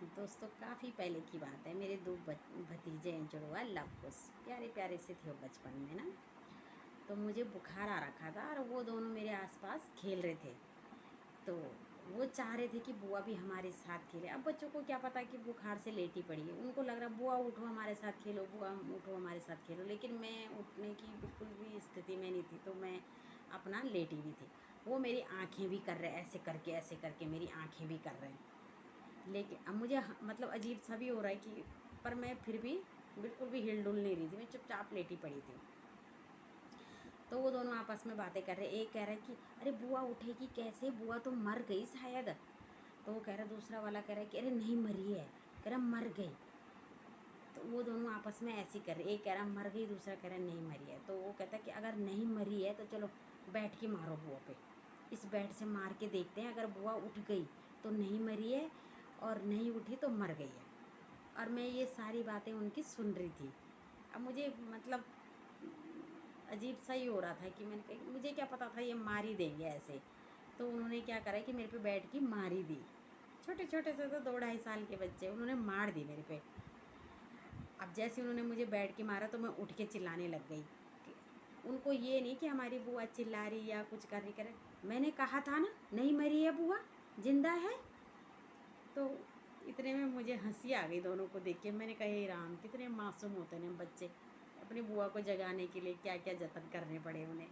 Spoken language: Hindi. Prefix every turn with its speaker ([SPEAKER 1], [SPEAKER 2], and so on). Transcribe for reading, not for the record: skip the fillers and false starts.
[SPEAKER 1] दोस्तों काफ़ी पहले की बात है। मेरे दो भतीजे हैं जुड़वा लव कुश, प्यारे प्यारे से थे वो बचपन में ना। तो मुझे बुखार आ रखा था और वो दोनों मेरे आसपास खेल रहे थे। तो वो चाह रहे थे कि बुआ भी हमारे साथ खेले। अब बच्चों को क्या पता कि बुखार से लेटी पड़ी है, उनको लग रहा बुआ उठो हमारे साथ खेलो, बुआ उठो हमारे साथ खेलो। लेकिन मैं उठने की बिल्कुल भी स्थिति में नहीं थी, तो मैं अपना लेटी भी थी। वो मेरी आंखें भी कर रहे, ऐसे करके मेरी आंखें भी कर रहे हैं। लेकिन अब मुझे मतलब अजीब सा भी हो रहा है कि, पर मैं फिर भी बिल्कुल भी हिल डुल नहीं रही थी, मैं चुपचाप लेटी पड़ी थी। तो वो दोनों आपस में बातें कर रहे, एक कह रहा है कि अरे बुआ उठेगी कैसे, बुआ तो मर गई शायद। तो वो कह रहा, दूसरा वाला कह रहा है कि अरे नहीं मरी है, कह रहा मर गई। तो वो दोनों आपस में ऐसे ही कर रहे, एक कह रहा मर गई, दूसरा कह रहा नहीं मरी है। तो वो कहता है कि अगर नहीं मरी है तो चलो बैठ के मारो बुआ पे, इस बैट से मार के देखते हैं, अगर बुआ उठ गई तो नहीं मरी है, और नहीं उठी तो मर गई है। और मैं ये सारी बातें उनकी सुन रही थी। अब मुझे मतलब अजीब सा ही हो रहा था कि मैंने कहा मुझे क्या पता था ये मार ही देंगे ऐसे। तो उन्होंने क्या करा कि मेरे पे बैठ के मार ही दी। छोटे छोटे से तो 2-2.5 साल के बच्चे, उन्होंने मार दी मेरे पे। अब जैसे उन्होंने मुझे बैठ के मारा तो मैं उठ के चिल्लाने लग गई। उनको ये नहीं कि हमारी बुआ चिल्ला रही या कुछ कर रही, करे मैंने कहा था ना नहीं मरी है बुआ, जिंदा है। तो इतने में मुझे हंसी आ गई दोनों को देख के। मैंने कहा हे राम, कितने मासूम होते हैं बच्चे। अपनी बुआ को जगाने के लिए क्या क्या जतन करने पड़े उन्हें।